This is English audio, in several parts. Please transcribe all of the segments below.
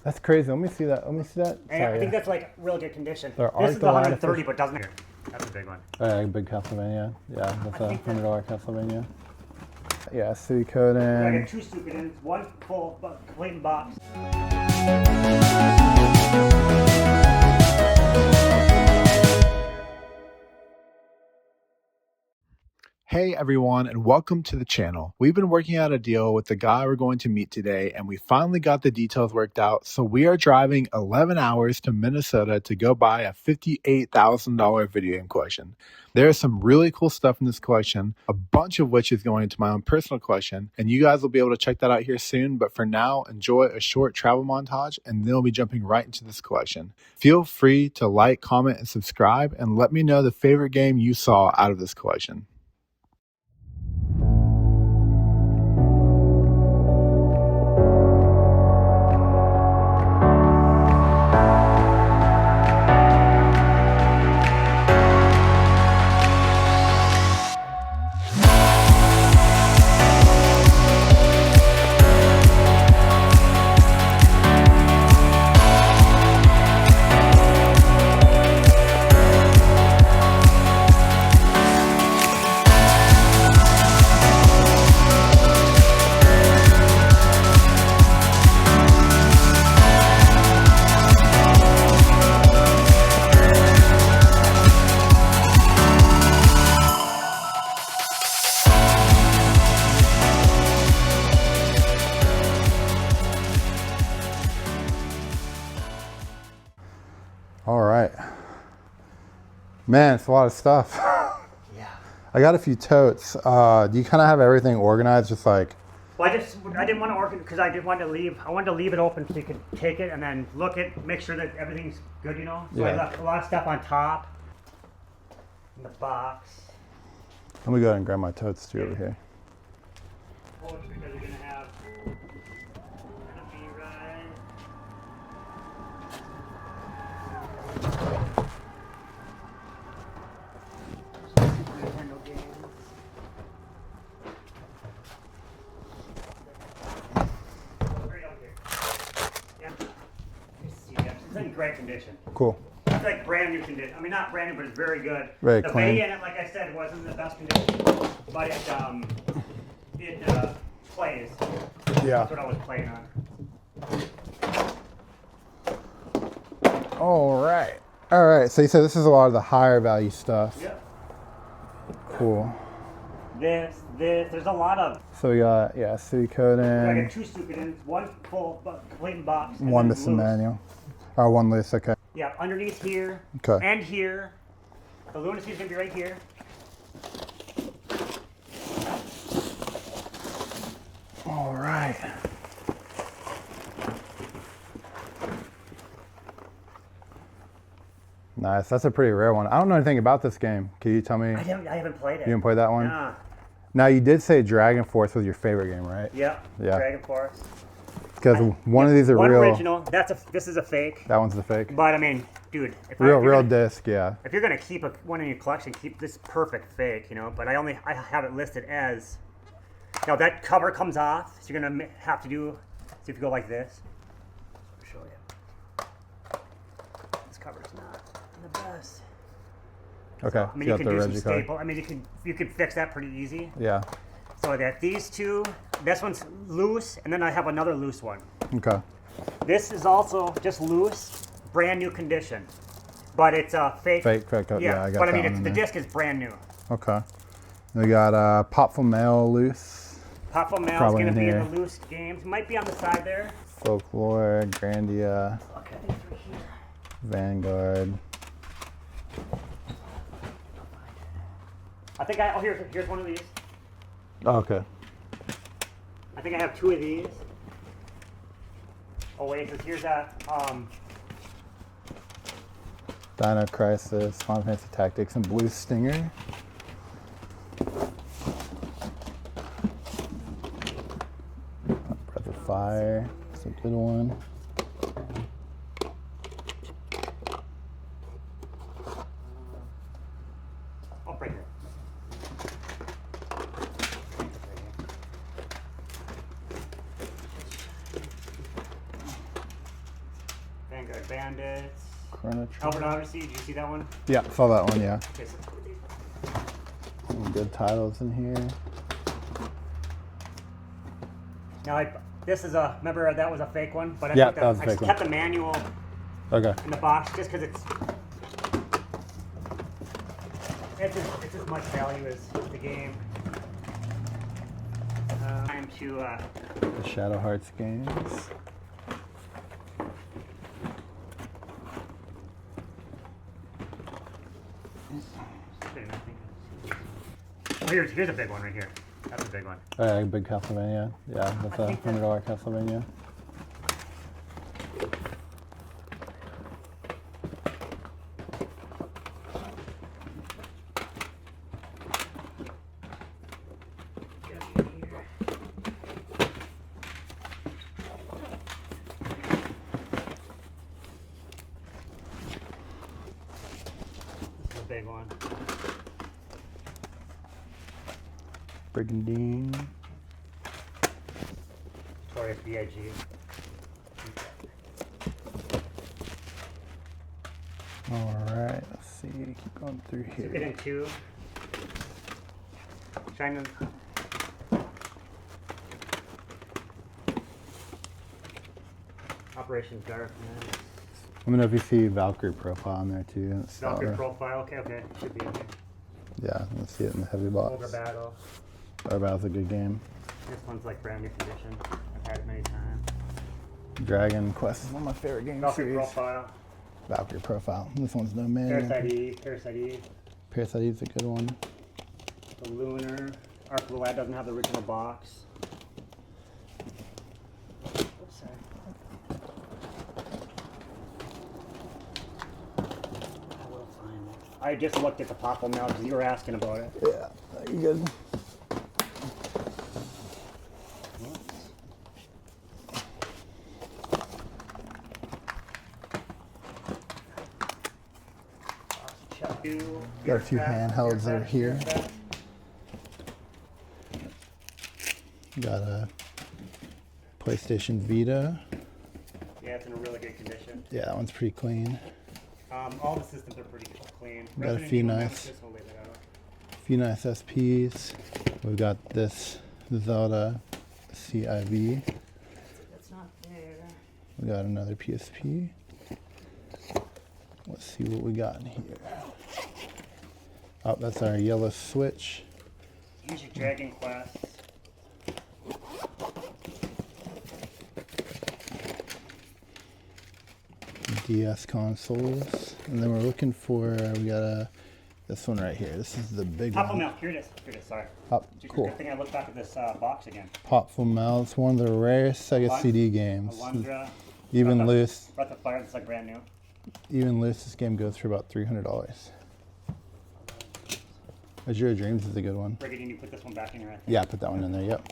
That's crazy. Let me see that. Let me see that. And I think that's like real good condition. There This is the aren't a lot of 130, fish. but doesn't matter. That's a big one. Big Castlevania. Yeah, that's a think that- $100 Castlevania. Yeah, Suikoden. I got two Suikudens, one full, complete in box. Hey everyone, and welcome to the channel. We've been working out a deal with the guy we're going to meet today, and we finally got the details worked out. So we are driving 11 hours to Minnesota to go buy a $58,000 video game collection. There's some really cool stuff in this collection, a bunch of which is going into my own personal collection, and you guys will be able to check that out here soon. But for now, enjoy a short travel montage, and then we'll be jumping right into this collection. Feel free to like, comment, and subscribe, and let me know the favorite game you saw out of this collection. All right. Man, it's a lot of stuff. Yeah. I got a few totes. Do you kind of have everything organized, just like... Well, I didn't want to organize because I wanted to leave it open so you could take it and then look at, make sure that everything's good, you know? So I Yeah. left a lot of stuff on top in the box. Let me go ahead and grab my totes too over here. Because you're going to have right. Nintendo games. Right up here. Yeah. It's in great condition. Cool. It's like brand new condition. I mean, not brand new, but it's very good. Very the clean. bay in it, like I said, wasn't the best condition, but it plays. Yeah. That's what I was playing on. All right. All right. So you said this is a lot of the higher value stuff. Yeah. Cool. There's a lot of. So we got, yeah, I Suikoden. got two Suikudens, one full, complete in box. and One then missing loose. manual. Oh, one loose. Okay. Yeah, underneath here. Okay. And here. The lunacy's gonna be right here. All right. Nice. That's a pretty rare one. I don't know anything about this game. Can you tell me? I haven't played it. You didn't play that one? Nah. Now, you did say Dragon Force was your favorite game, right? Yeah. Yeah. Dragon Force. Because one of these are One real. original. This is a fake. That one's the fake. But I mean, dude, if Real you're gonna, disc, yeah. if you're gonna keep one in your collection, keep this perfect fake, you know. But I have it listed as. Now that cover comes off, so you're gonna have to do. See if you go like this. I'll show you. This cover's not the best. Okay. I mean, so you can do some Reggie card. staple. I mean, you can fix that pretty easy. Yeah. So I got these two. This one's loose, and then I have another loose one. Okay. This is also just loose, brand new condition, but it's a fake. Fake. Yeah, I got but I that mean, one in the there. disc is brand new. Okay. We got Popful Mail loose. Popful Mail is Probably going to in be in here. the loose games. Might be on the side there. Folklore, Grandia, Okay, these right here. Vanguard. I think here's one of these. Oh, okay. I think I have two of these. Oh wait, because here's that. Dino Crisis, Final Fantasy Tactics, and Blue Stinger. Breath of Fire, it's a good one. Oh, right here. Vanguard Bandits. Chrono Albert Trigger. Odyssey, did you see that one? Yeah, saw that one, yeah. Okay, so Some good titles in here. now this is a, remember that was a fake one? But I Yeah, think that was a I fake just one. kept the manual Okay. in the box just because it's as much value as the game. Time to The Shadow Hearts games. here's a big one right here. That's a big one. Oh, yeah, big Castlevania. Yeah, that's a think that- $100 Castlevania. This is a big one. Brigandine. Notorious B.I.G. Alright, let's see. Keep going through Get here. into China. Operation Darkness. Let me know if you see Valkyrie profile in there too. It's Valkyrie stellar. profile. Okay. Should be in here. Yeah, let's see it in the heavy Ogre box. Battle. Battle's a good game. This one's like brand new condition. I've had it many times. Dragon Quest is one of my favorite game Valkyrie series. profile. Valkyrie profile. This one's no man. Parasite Eve. Parasite Eve. Parasite Eve's a good one. The Lunar. Arc of the Lad doesn't have the original box. Oops, sorry. I will find it. I just looked at the Popple now because you were asking about it. Yeah, you good? Got a few handhelds that are here. Got a PlayStation Vita. Yeah, it's in a really good condition. Yeah, that one's pretty clean. All the systems are pretty clean. Got a Resident few Evil nice- Nemesis, we'll leave it out. Few nice SPs. We've got this Zelda CIV. That's not there. We got another PSP. Let's see what we got in here. Oh, that's our yellow Switch. Here's your Dragon Quest. DS consoles. And then we're looking for, we got this one right here. This is the big Popple one. Milk, here it is. Here it is, sorry. Oh, cool. Good thing I looked back at this box again. Popful Mel. It's one of the rarest Sega Alon- CD games. Alundra. Even Breath of- loose, Breath of Fire, that's like brand new. this game goes for about $300. Azure Dreams is a good one. Brigandine, you put this one back in here, I think. Yeah, put that one in there, yep.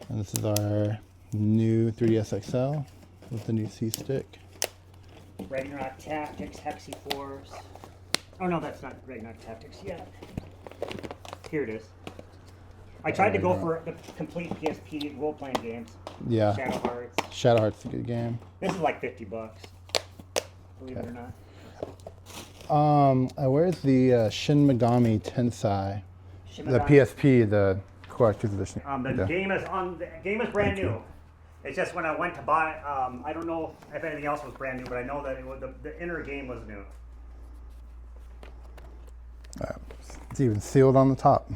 And this is our new 3DS XL with the new C-Stick. Ragnarok Tactics, Hexiforce. Oh no, that's not Ragnarok Tactics yet. Here it is. I tried to go for the complete PSP role-playing games. Yeah, Shadow Hearts. Shadow Heart's a good game. This is like $50, believe it or not. Where's the Shin Megami Tensei? Shin The Megami- PSP, the collector's edition. The Yeah. game is brand new. It's just when I went to buy, I don't know if anything else was brand new, but I know that it was, the inner game was new. It's even sealed on the top.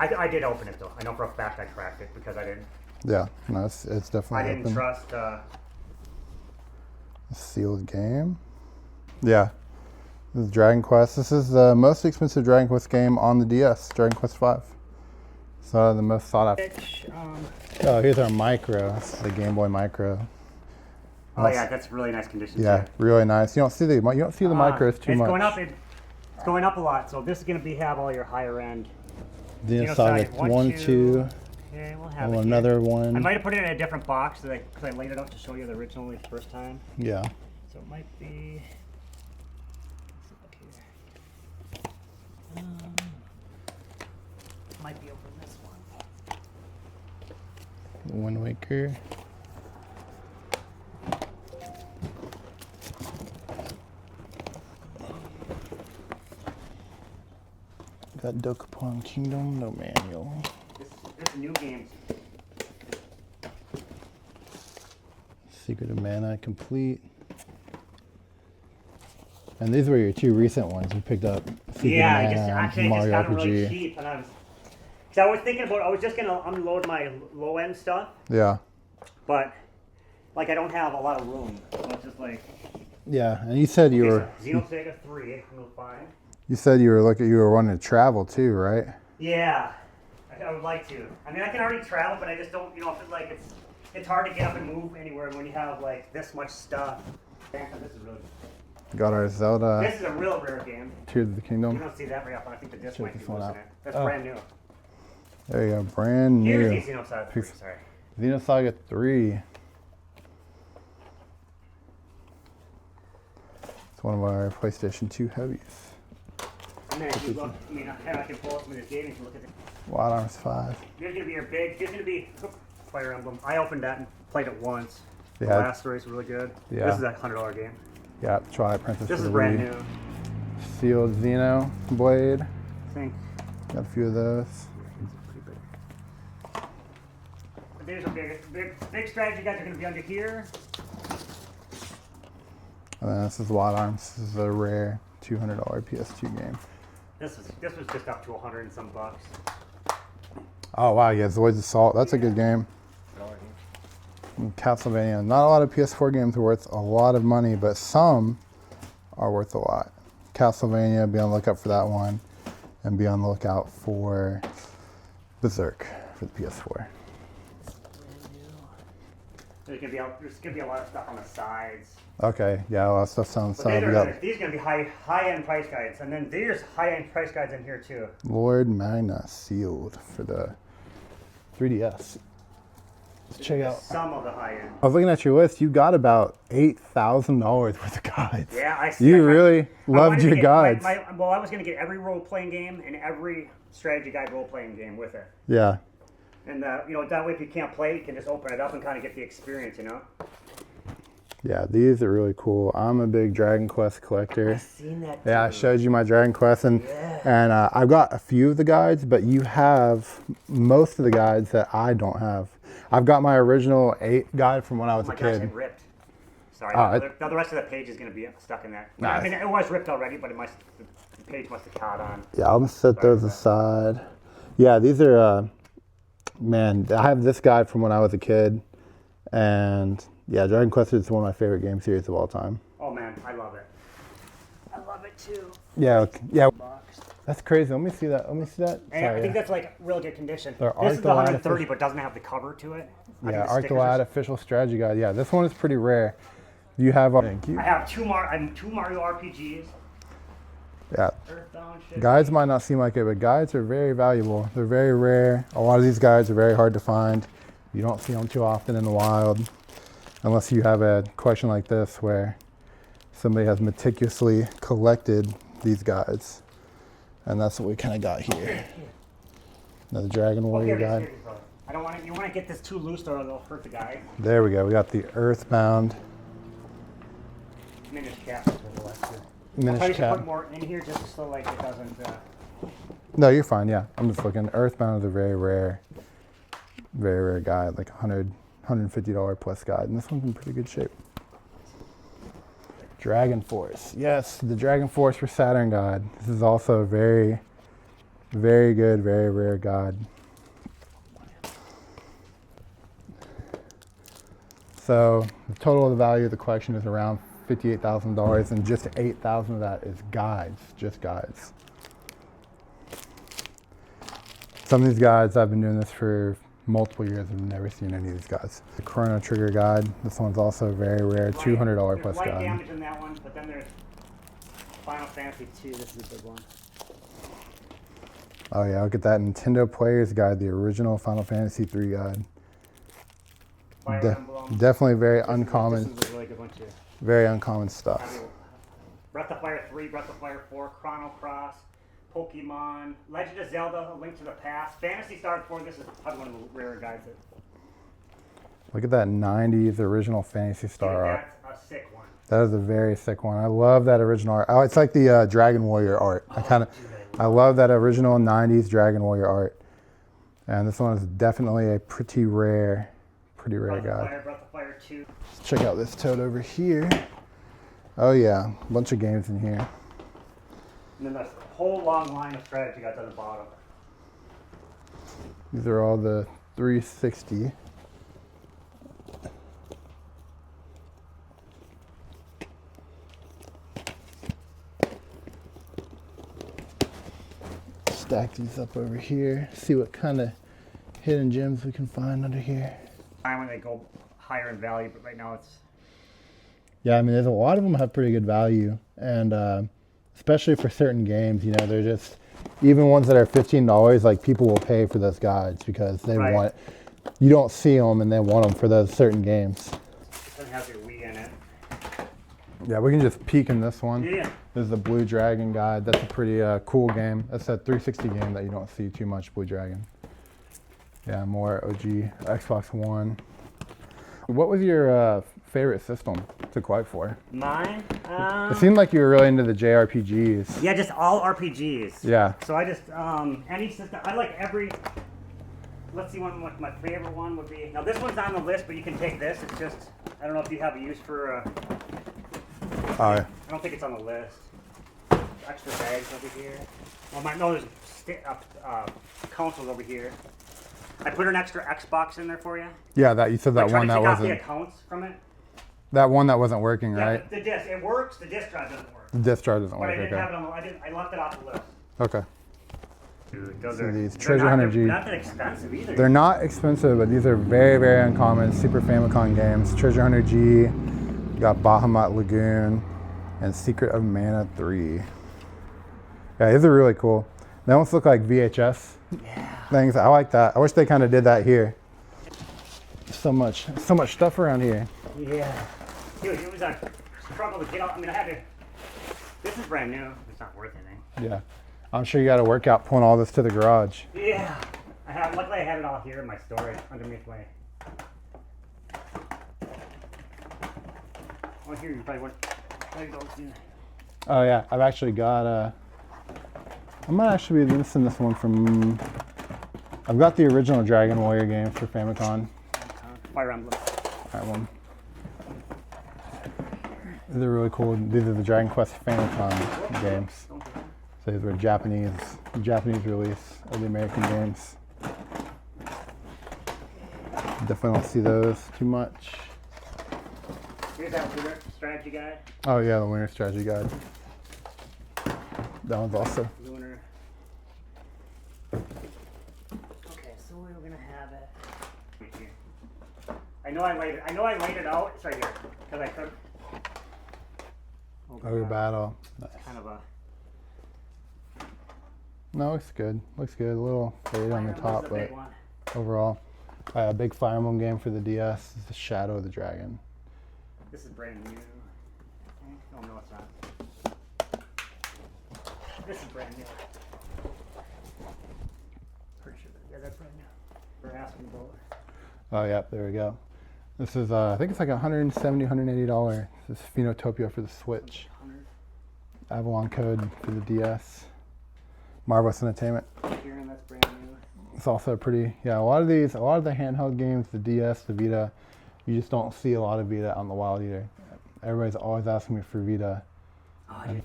I did open it though. I know for a fact I cracked it because I didn't Yeah, no, it's definitely open. trust. A sealed game. Yeah. This is Dragon Quest. This is the most expensive Dragon Quest game on the DS, Dragon Quest V. So the most sought after. Oh, here's our Micro. This is the Game Boy Micro. Oh yeah, that's really nice condition. Yeah, too. really nice. You don't see the micros too it's much. It's going up a lot. So this is going to have all your higher end. Xenosaga Xenosaga 1, 2, Okay, we'll have it oh, here. another I one. might have put it in a different box because I laid it out to show you the originally the first time. Yeah. So it might be. Let's look here. Might be over this one. Wind Waker. Got Dokapon Kingdom, no manual. This new games. Secret of Mana complete. And these were your two recent ones you picked up. Secret Yeah, of I Mana just and actually Mario got them RPG. really cheap, and I was thinking about, I was just gonna unload my low end stuff, Yeah. but like I don't have a lot of room, so it's just like. Yeah, and you said you were. So Xenosaga 3, I'm fine. You said you were wanting to travel too, right? Yeah, I would like to. I mean, I can already travel, but I just don't, I feel like it's hard to get up and move anywhere when you have like this much stuff. This is really. Got our Zelda This is a real rare game. Tears of the You Kingdom. don't see that very often. I think the disc Check might be this one losing out. it. That's Oh. brand new. There you go, brand Here's new. the Xenosaga 3, sorry. Xenosaga 3. It's one of our PlayStation 2 heavies. And then if you look, I can pull up some of this gaming to look at it. Wild Arms 5. Here's gonna be your big. Here's gonna be Fire Emblem. I opened that and played it once. The Yeah. last story's really good. Yeah. This is a $100 game. Yeah, Twilight Princess. This for is the brand Wii. new. Sealed Xeno Blade. I think. Got a few of those. But there's a big strategy guys are gonna be under here. And then this is Wild Arms. This is a rare $200 PS2 game. This was just up to 100 and some bucks. Oh wow, yeah, Zoid's Assault. That's a good game. And Castlevania. Not a lot of PS4 games are worth a lot of money, but some are worth a lot. Castlevania, be on the lookout for that one. And be on the lookout for Berserk for the PS4. There's gonna be a lot of stuff on the sides. Okay, yeah, a lot of stuff sounds But solid. We got these are gonna be high end price guides, and then there's high end price guides in here too. Lord Magna sealed for the 3DS. Let's check out. Some of the high end. I was looking at your list. You got about $8,000 worth of guides. Yeah, You really I loved wanted to your get guides. well, I was gonna get every role playing game and every strategy guide role playing game with it. Yeah. And that way, if you can't play, you can just open it up and kind of get the experience, Yeah, these are really cool. I'm a big Dragon Quest collector. I've seen that. Yeah, I too. showed you my Dragon Quest, and I've got a few of the guides, but you have most of the guides that I don't have. I've got my original 8 guide from when I was Oh a my gosh, kid. it ripped. Sorry, Oh, the rest of the page is going to be stuck in that. Nice. I mean, it was ripped already, but the page must have caught on. Yeah, I'm gonna set those aside. Yeah, these are, man, I have this guide from when I was a kid, and yeah, Dragon Quest is one of my favorite game series of all time. Oh man, I love it. I love it too. Yeah, yeah, Box. that's crazy. Let me see that. And I think that's like real good condition. They're This is the Archelad 130, but doesn't have the cover to it. I Yeah, think the stickers Archelad are- official strategy guide. Yeah, this one is pretty rare. You have, thank you. I have two Mario RPGs. Yeah, Earthbound shit. guides might not seem like it, but guides are very valuable. They're very rare. A lot of these guides are very hard to find. You don't see them too often in the wild, unless you have a collection like this where somebody has meticulously collected these guides. And that's what we kind of got here. Another Dragon Warrior guide. I don't want to. You want to get this too loose, or it'll hurt the guy. There we go. We got the Earthbound Minish cap. I'll probably Minish should Cap. put more in here just so like it doesn't. No, you're fine. Yeah, I'm just looking. Earthbound is a very rare guide, like $150 plus guide, and this one's in pretty good shape. Dragon Force. Yes, the Dragon Force for Saturn guide. This is also a very, very good, very rare guide. So the total of the value of the collection is around $58,000, and just $8,000 of that is guides, just guides. Some of these guides, I've been doing this for multiple years and never seen any of these guides. The Chrono Trigger guide, this one's also very rare, $200 plus There's light guide. damage in that one, but then there's Final Fantasy 2. This is a big one. Oh yeah, look at that Nintendo Player's Guide, the original Final Fantasy 3 guide. Fire Emblem. Definitely very This uncommon, is a really good one too. very uncommon I stuff. mean, Breath of Fire 3, Breath of Fire 4, Chrono Cross, Pokemon, Legend of Zelda, A Link to the Past, Phantasy Star 4. This is probably one of the rarer guides. Look at that 90s original Fantasy Star art. That's a sick one. That is a very sick one. I love that original art. Oh, it's like the Dragon Warrior art. I kind of, Dude, I I love that original 90s Dragon Warrior art. And this one is definitely a pretty rare guide. Breath of Fire 2. Let's check out this tote over here. Oh yeah, a bunch of games in here. And then there's a whole long line of strategy guides on the bottom. These are all the 360. Stack these up over here. See what kind of hidden gems we can find under here. When they go higher in value, but right now it's... Yeah, I mean, there's a lot of them have pretty good value, and especially for certain games, you know, they're just, even ones that are $15, like people will pay for those guides because they want it. You don't see them and they want them for those certain games. It doesn't have your Wii in it. Yeah, we can just peek in this one. Yeah. This is the Blue Dragon guide. That's a pretty cool game. That's a 360 game that you don't see too much, Blue Dragon. Yeah, more OG Xbox One. What was your favorite system to collect for? Mine? It seemed like you were really into the JRPGs. Yeah, just all RPGs. Yeah. So I just, any system, I like every, let's see what my favorite one would be. Now this one's on the list, but you can take this. It's just, I don't know if you have a use for, I don't think it's on the list. Extra bags over here. Well, no, there's consoles over here. I put an extra Xbox in there for you. Yeah, that you said that one that wasn't. The accounts from it. That one that wasn't working, Yeah, right? the disc, it works. The disc drive doesn't work. The disc drive doesn't But work. I didn't Okay. have it on. I left it off the list. Okay. Dude, those So are these they're Treasure not- Hunter they're G. Not that expensive either. They're not expensive, but these are very, very uncommon Super Famicom games. Treasure Hunter G, you got Bahamut Lagoon, and Secret of Mana 3. Yeah, these are really cool. They almost look like VHS things. I like that. I wish they kind of did that here. So much stuff around here. Yeah. Dude, it was a struggle to get out. I mean, I had to. This is brand new. It's not worth anything. Yeah. I'm sure you got to work out pulling all this to the garage. Yeah. Luckily, I had it all here in my storage underneath my. Oh, here you probably want. Oh yeah, I've actually got I might actually be missing this one from. I've got the original Dragon Warrior games for Famicom. Fire Emblem. That one. These are really cool. These are the Dragon Quest Famicom games. So these were Japanese release of the American games. Definitely don't see those too much. Here's that Lunar strategy guide. Oh yeah, the Lunar Strategy Guide. That one's also. Lunar. Okay, so we're gonna have it. Right here. I know I laid it out. It's right here because I could. Ogre Battle. Nice. Kind of a. No, looks good. Looks good. A little fade on the top, Emblem's but big one. overall, a big Fire Emblem game for the DS is the Shadow of the Dragon. This is brand new. Oh no, it's not. This is brand new. Pretty sure that's brand new. We're asking about. Oh yeah, there we go. This is I think it's like $170, $180. This is Phenotopia for the Switch. 100. Avalon Code for the DS. Marvelous Entertainment. Here, and that's brand new. It's also pretty, yeah, a lot of the handheld games, the DS, the Vita, you just don't see a lot of Vita on the wild either. Everybody's always asking me for Vita. Oh, yeah.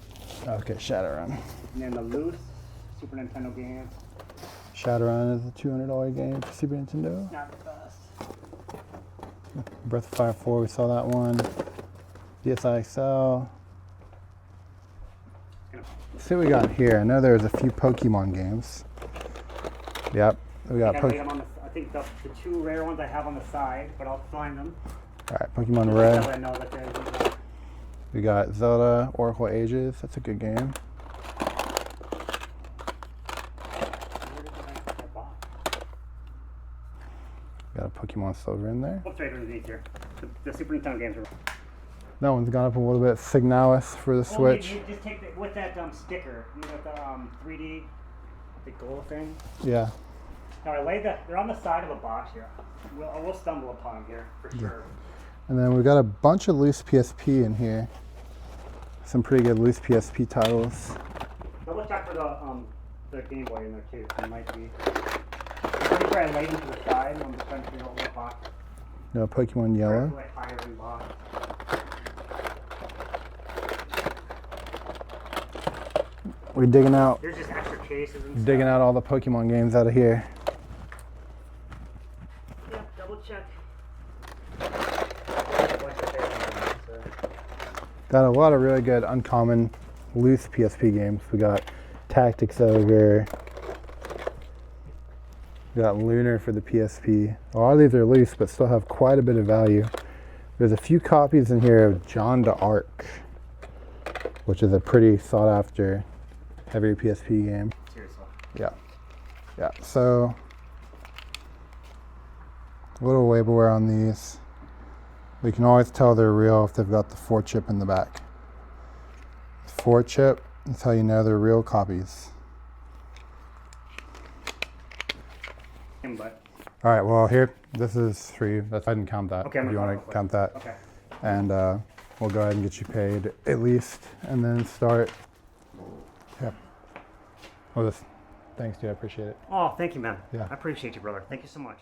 Okay, Shadowrun. And then the loose Super Nintendo games. Shadowrun is a $200 game for Super Nintendo. Not the best. Breath of Fire 4, we saw that one. DSi XL. Let's see what we got here. I know there's a few Pokemon games. Yep, we got I think the two rare ones I have on the side, but I'll find them. Alright, Pokemon That Red. way I know that they're. We got Zelda Oracle Ages. That's a good game. Got a Pokemon Silver in there. What's right underneath here? The Super Nintendo games are. That one's gone up a little bit. Signalis for the Switch. You just take with that sticker. You got the 3D, the gold thing. Yeah. Now they're on the side of a box here. We'll stumble upon them here for sure. And then we've got a bunch of loose PSP in here. Some pretty good loose PSP titles. But double check for the Game Boy in there too. It might be. I'm pretty sure I laid them to the side. I'm just trying to figure out what box. No Pokemon Yellow. Like higher in box. We're digging out Here's just extra cases and digging stuff. out all the Pokemon games out of here. Yeah, double check. What's your favorite one, so. Got a lot of really good uncommon loose PSP games. We got Tactics Ogre. We got Lunar for the PSP. A lot of these are loose but still have quite a bit of value. There's a few copies in here of John d'Arc, which is a pretty sought after heavy PSP game. Seriously. Yeah, so a little label wear on these. We can always tell they're real if they've got the 4 chip in the back. 4 chip, that's how you know they're real copies. But All right, well here, this is 3. That's, I didn't count that. okay, if you want to count that. Okay. And we'll go ahead and get you paid at least, and then start. Yep. Well, thanks, dude. I appreciate it. Oh, thank you, man. Yeah. I appreciate you, brother. Thank you so much.